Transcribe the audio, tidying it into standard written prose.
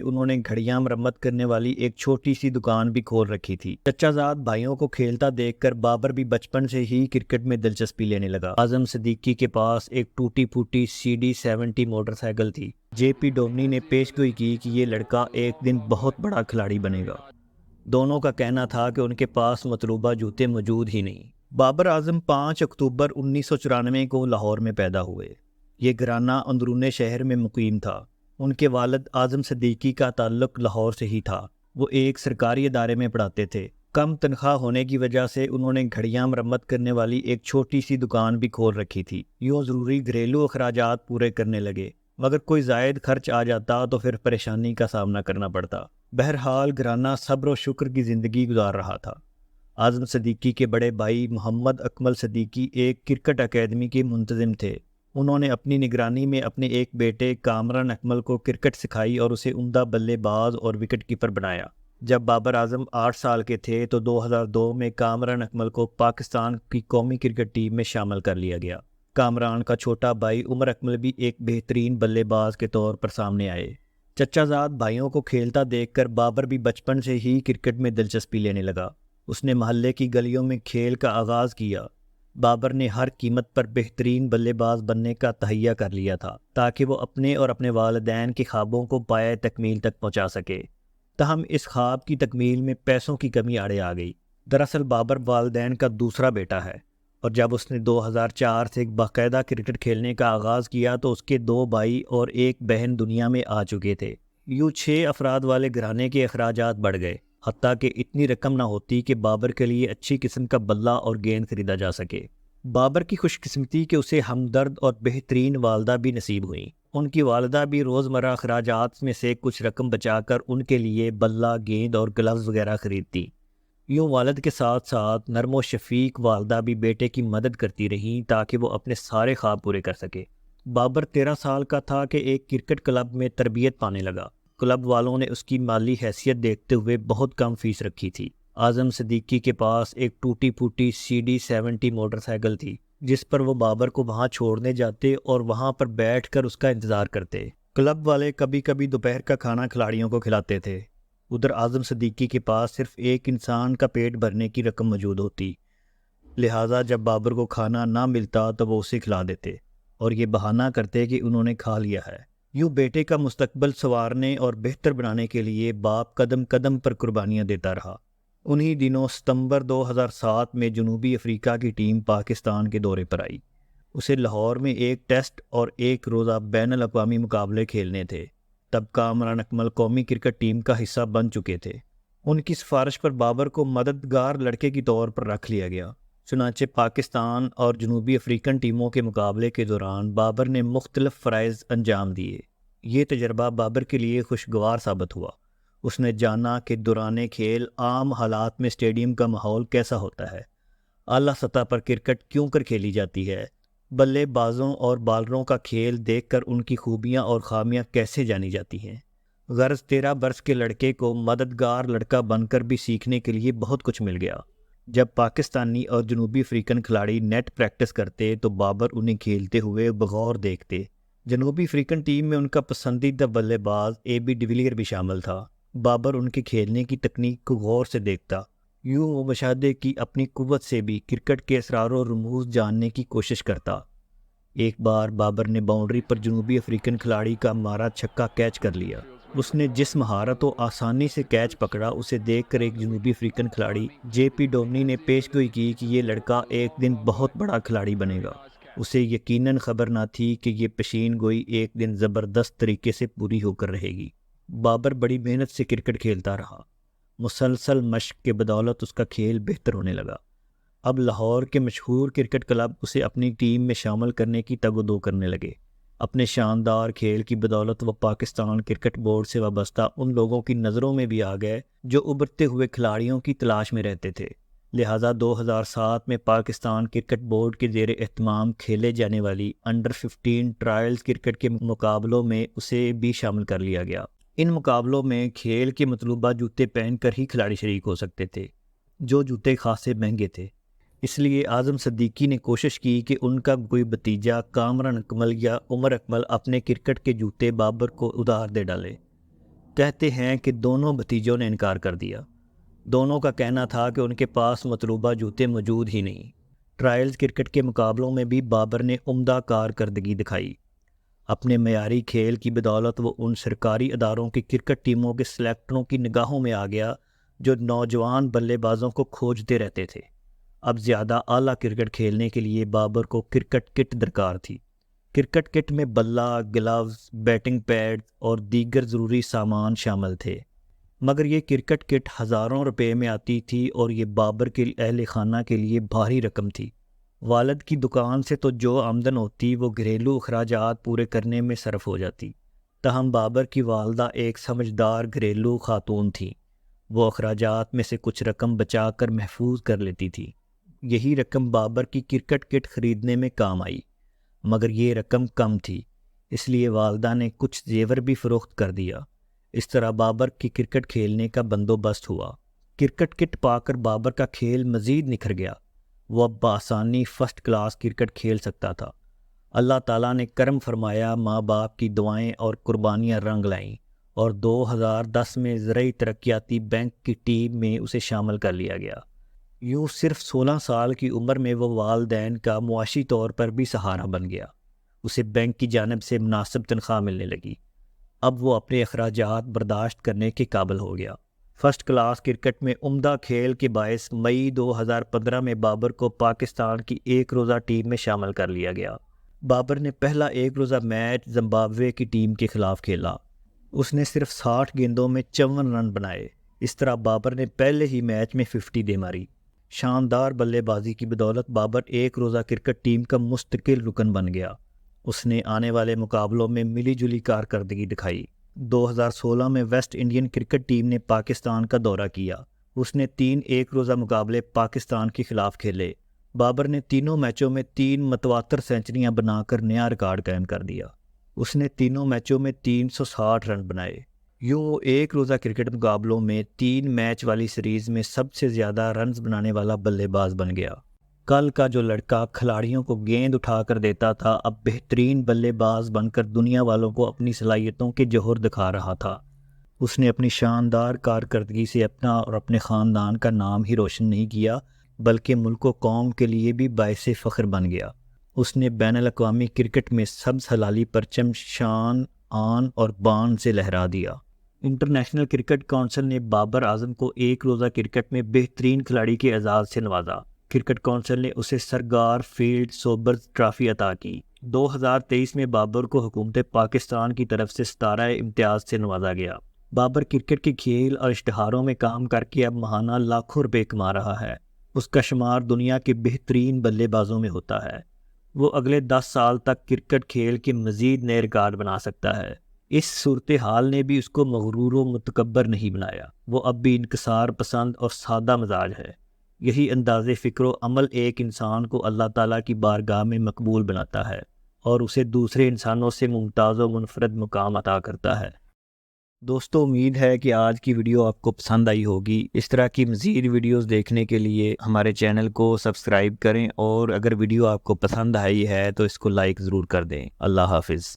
انہوں نے گھڑیاں مرمت کرنے والی ایک چھوٹی سی دکان بھی کھول رکھی تھی۔ چچا زاد بھائیوں کو کھیلتا دیکھ کر بابر بھی بچپن سے ہی کرکٹ میں دلچسپی لینے لگا۔ اعظم صدیقی کے پاس ایک ٹوٹی پھوٹی CD-70 موٹر سائیکل تھی۔ JP ڈومنی نے پیش گوئی کی کہ یہ لڑکا ایک دن بہت بڑا کھلاڑی بنے گا۔ دونوں کا کہنا تھا کہ ان کے پاس مطلوبہ جوتے موجود ہی نہیں۔ بابر اعظم 5 اکتوبر 1994 کو لاہور میں پیدا ہوئے۔ یہ گھرانہ اندرون شہر میں مقیم تھا۔ ان کے والد اعظم صدیقی کا تعلق لاہور سے ہی تھا۔ وہ ایک سرکاری ادارے میں پڑھاتے تھے۔ کم تنخواہ ہونے کی وجہ سے انہوں نے گھڑیاں مرمت کرنے والی ایک چھوٹی سی دکان بھی کھول رکھی تھی۔ یوں ضروری گھریلو اخراجات پورے کرنے لگے، مگر کوئی زائد خرچ آ جاتا تو پھر پریشانی کا سامنا کرنا پڑتا۔ بہرحال گھرانہ صبر و شکر کی زندگی گزار رہا تھا۔ اعظم صدیقی کے بڑے بھائی محمد اکمل صدیقی ایک کرکٹ اکیڈمی کے منتظم تھے۔ انہوں نے اپنی نگرانی میں اپنے ایک بیٹے کامران اکمل کو کرکٹ سکھائی اور اسے عمدہ بلے باز اور وکٹ کیپر بنایا۔ جب بابر اعظم 8 سال کے تھے تو 2002 میں کامران اکمل کو پاکستان کی قومی کرکٹ ٹیم میں شامل کر لیا گیا۔ کامران کا چھوٹا بھائی عمر اکمل بھی ایک بہترین بلے باز کے طور پر سامنے آئے۔ چچا زاد بھائیوں کو کھیلتا دیکھ کر بابر بھی بچپن سے ہی کرکٹ میں دلچسپی لینے لگا۔ اس نے محلے کی گلیوں میں کھیل کا آغاز کیا۔ بابر نے ہر قیمت پر بہترین بلے باز بننے کا تہیہ کر لیا تھا تاکہ وہ اپنے اور اپنے والدین کے خوابوں کو پایہ تکمیل تک پہنچا سکے۔ تاہم اس خواب کی تکمیل میں پیسوں کی کمی آڑے آ گئی۔ دراصل بابر والدین کا دوسرا بیٹا ہے، اور جب اس نے 2004 سے باقاعدہ کرکٹ کھیلنے کا آغاز کیا تو اس کے 2 بھائی اور ایک بہن دنیا میں آ چکے تھے۔ یوں 6 افراد والے گھرانے کے اخراجات بڑھ گئے، حتیٰ کہ اتنی رقم نہ ہوتی کہ بابر کے لیے اچھی قسم کا بلہ اور گیند خریدا جا سکے۔ بابر کی خوش قسمتی کہ اسے ہمدرد اور بہترین والدہ بھی نصیب ہوئیں۔ ان کی والدہ بھی روزمرہ اخراجات میں سے کچھ رقم بچا کر ان کے لیے بلہ، گیند اور گلوز وغیرہ خریدتی۔ یوں والد کے ساتھ ساتھ نرم و شفیق والدہ بھی بیٹے کی مدد کرتی رہیں تاکہ وہ اپنے سارے خواب پورے کر سکے۔ بابر 13 سال کا تھا کہ ایک کرکٹ کلب میں تربیت پانے لگا۔ کلب والوں نے اس کی مالی حیثیت دیکھتے ہوئے بہت کم فیس رکھی تھی۔ اعظم صدیقی کے پاس ایک ٹوٹی پھوٹی CD-70 موٹر سائیکل تھی، جس پر وہ بابر کو وہاں چھوڑنے جاتے اور وہاں پر بیٹھ کر اس کا انتظار کرتے۔ کلب والے کبھی کبھی دوپہر کا کھانا کھلاڑیوں کو کھلاتے تھے۔ ادھر اعظم صدیقی کے پاس صرف ایک انسان کا پیٹ بھرنے کی رقم موجود ہوتی، لہٰذا جب بابر کو کھانا نہ ملتا تو وہ اسے کھلا دیتے اور یہ بہانہ کرتے کہ انہوں نے کھا لیا ہے۔ یوں بیٹے کا مستقبل سنوارنے اور بہتر بنانے کے لیے باپ قدم قدم پر قربانیاں دیتا رہا۔ انہی دنوں ستمبر 2007 میں جنوبی افریقہ کی ٹیم پاکستان کے دورے پر آئی۔ اسے لاہور میں ایک ٹیسٹ اور ایک روزہ بین الاقوامی مقابلے کھیلنے تھے۔ تب کامران اکمل قومی کرکٹ ٹیم کا حصہ بن چکے تھے۔ ان کی سفارش پر بابر کو مددگار لڑکے کے طور پر رکھ لیا گیا۔ چنانچہ پاکستان اور جنوبی افریقن ٹیموں کے مقابلے کے دوران بابر نے مختلف فرائض انجام دیے۔ یہ تجربہ بابر کے لیے خوشگوار ثابت ہوا۔ اس نے جانا کہ دوران کھیل عام حالات میں اسٹیڈیم کا ماحول کیسا ہوتا ہے، اعلیٰ سطح پر کرکٹ کیوں کر کھیلی جاتی ہے، بلے بازوں اور بالروں کا کھیل دیکھ کر ان کی خوبیاں اور خامیاں کیسے جانی جاتی ہیں۔ غرض 13 برس کے لڑکے کو مددگار لڑکا بن کر بھی سیکھنے کے لیے بہت کچھ مل گیا۔ جب پاکستانی اور جنوبی افریقن کھلاڑی نیٹ پریکٹس کرتے تو بابر انہیں کھیلتے ہوئے بغور دیکھتے۔ جنوبی افریقن ٹیم میں ان کا پسندیدہ بلے باز AB ڈیویلیئر بھی شامل تھا۔ بابر ان کے کھیلنے کی تکنیک کو غور سے دیکھتا۔ یوں وہ مشاہدے کی اپنی قوت سے بھی کرکٹ کے اسرار و رموز جاننے کی کوشش کرتا۔ ایک بار بابر نے باؤنڈری پر جنوبی افریقن کھلاڑی کا مارا چھکا کیچ کر لیا۔ اس نے جس مہارت و آسانی سے کیچ پکڑا، اسے دیکھ کر ایک جنوبی افریقن کھلاڑی JP ڈومنی نے پیش گوئی کی کہ یہ لڑکا ایک دن بہت بڑا کھلاڑی بنے گا۔ اسے یقیناً خبر نہ تھی کہ یہ پیشین گوئی ایک دن زبردست طریقے سے پوری ہو کر رہے گی۔ بابر بڑی محنت سے کرکٹ کھیلتا رہا۔ مسلسل مشق کے بدولت اس کا کھیل بہتر ہونے لگا۔ اب لاہور کے مشہور کرکٹ کلب اسے اپنی ٹیم میں شامل کرنے کی تگ و دو کرنے لگے۔ اپنے شاندار کھیل کی بدولت وہ پاکستان کرکٹ بورڈ سے وابستہ ان لوگوں کی نظروں میں بھی آ گئے جو ابھرتے ہوئے کھلاڑیوں کی تلاش میں رہتے تھے۔ لہٰذا 2007 میں پاکستان کرکٹ بورڈ کے زیر اہتمام کھیلے جانے والی انڈر 15 ٹرائلز کرکٹ کے مقابلوں میں اسے بھی شامل کر لیا گیا۔ ان مقابلوں میں کھیل کے مطلوبہ جوتے پہن کر ہی کھلاڑی شریک ہو سکتے تھے، جو جوتے خاصے مہنگے تھے۔ اس لیے اعظم صدیقی نے کوشش کی کہ ان کا کوئی بھتیجا کامران اکمل یا عمر اکمل اپنے کرکٹ کے جوتے بابر کو ادھار دے ڈالے۔ کہتے ہیں کہ دونوں بھتیجوں نے انکار کر دیا۔ دونوں کا کہنا تھا کہ ان کے پاس مطلوبہ جوتے موجود ہی نہیں۔ ٹرائلز کرکٹ کے مقابلوں میں بھی بابر نے عمدہ کارکردگی دکھائی۔ اپنے معیاری کھیل کی بدولت وہ ان سرکاری اداروں کی کرکٹ ٹیموں کے سلیکٹروں کی نگاہوں میں آ گیا جو نوجوان بلے بازوں کو کھوجتے رہتے تھے۔ اب زیادہ اعلیٰ کرکٹ کھیلنے کے لیے بابر کو کرکٹ کٹ درکار تھی۔ کرکٹ کٹ میں بلہ، گلوز، بیٹنگ پیڈ اور دیگر ضروری سامان شامل تھے، مگر یہ کرکٹ کٹ ہزاروں روپے میں آتی تھی اور یہ بابر کے اہل خانہ کے لیے بھاری رقم تھی۔ والد کی دکان سے تو جو آمدن ہوتی وہ گھریلو اخراجات پورے کرنے میں صرف ہو جاتی، تاہم بابر کی والدہ ایک سمجھدار گھریلو خاتون تھیں۔ وہ اخراجات میں سے کچھ رقم بچا کر محفوظ کر لیتی تھی۔ یہی رقم بابر کی کرکٹ کٹ خریدنے میں کام آئی، مگر یہ رقم کم تھی، اس لیے والدہ نے کچھ زیور بھی فروخت کر دیا۔ اس طرح بابر کی کرکٹ کھیلنے کا بندوبست ہوا۔ کرکٹ کٹ پا کر بابر کا کھیل مزید نکھر گیا۔ وہ اب بآسانی فرسٹ کلاس کرکٹ کھیل سکتا تھا۔ اللہ تعالیٰ نے کرم فرمایا، ماں باپ کی دعائیں اور قربانیاں رنگ لائیں، اور 2010 میں زرعی ترقیاتی بینک کی ٹیم میں اسے شامل کر لیا گیا۔ یوں صرف 16 سال کی عمر میں وہ والدین کا معاشی طور پر بھی سہارا بن گیا۔ اسے بینک کی جانب سے مناسب تنخواہ ملنے لگی۔ اب وہ اپنے اخراجات برداشت کرنے کے قابل ہو گیا۔ فرسٹ کلاس کرکٹ میں عمدہ کھیل کے باعث مئی 2015 میں بابر کو پاکستان کی ایک روزہ ٹیم میں شامل کر لیا گیا۔ بابر نے پہلا ایک روزہ میچ زمبابوے کی ٹیم کے خلاف کھیلا۔ اس نے صرف 60 گیندوں میں 54 رن بنائے۔ اس طرح بابر نے پہلے ہی میچ میں 50 دے ماری۔ شاندار بلے بازی کی بدولت بابر ایک روزہ کرکٹ ٹیم کا مستقل رکن بن گیا۔ اس نے آنے والے مقابلوں میں ملی جلی کارکردگی دکھائی۔ 2016 میں ویسٹ انڈین کرکٹ ٹیم نے پاکستان کا دورہ کیا۔ اس نے 3 ایک روزہ مقابلے پاکستان کے خلاف کھیلے۔ بابر نے تینوں میچوں میں 3 متواتر سینچریاں بنا کر نیا ریکارڈ قائم کر دیا۔ اس نے تینوں میچوں میں 360 رن بنائے۔ یوں وہ ایک روزہ کرکٹ مقابلوں میں 3 میچ والی سیریز میں سب سے زیادہ رنز بنانے والا بلے باز بن گیا۔ کل کا جو لڑکا کھلاڑیوں کو گیند اٹھا کر دیتا تھا، اب بہترین بلے باز بن کر دنیا والوں کو اپنی صلاحیتوں کے جوہر دکھا رہا تھا۔ اس نے اپنی شاندار کارکردگی سے اپنا اور اپنے خاندان کا نام ہی روشن نہیں کیا، بلکہ ملک و قوم کے لیے بھی باعث فخر بن گیا۔ اس نے بین الاقوامی کرکٹ میں سبز ہلالی پرچم شان، آن اور بان سے لہرا دیا۔ انٹرنیشنل کرکٹ کونسل نے بابر اعظم کو ایک روزہ کرکٹ میں بہترین کھلاڑی کے اعزاز سے نوازا۔ کرکٹ کونسل نے اسے سرگار فیلڈ سوبرز ٹرافی عطا کی۔ 2023 میں بابر کو حکومت پاکستان کی طرف سے ستارہ امتیاز سے نوازا گیا۔ بابر کرکٹ کے کھیل اور اشتہاروں میں کام کر کے اب ماہانہ لاکھوں روپے کما رہا ہے۔ اس کا شمار دنیا کے بہترین بلے بازوں میں ہوتا ہے۔ وہ اگلے 10 سال تک کرکٹ کھیل کے مزید نئے ریکارڈ بنا سکتا ہے۔ اس صورتحال نے بھی اس کو مغرور و متکبر نہیں بنایا۔ وہ اب بھی انکسار پسند اور سادہ مزاج ہے۔ یہی انداز فکر و عمل ایک انسان کو اللہ تعالیٰ کی بارگاہ میں مقبول بناتا ہے اور اسے دوسرے انسانوں سے ممتاز و منفرد مقام عطا کرتا ہے۔ دوستو، امید ہے کہ آج کی ویڈیو آپ کو پسند آئی ہوگی۔ اس طرح کی مزید ویڈیوز دیکھنے کے لیے ہمارے چینل کو سبسکرائب کریں، اور اگر ویڈیو آپ کو پسند آئی ہے تو اس کو لائک ضرور کر دیں۔ اللہ حافظ۔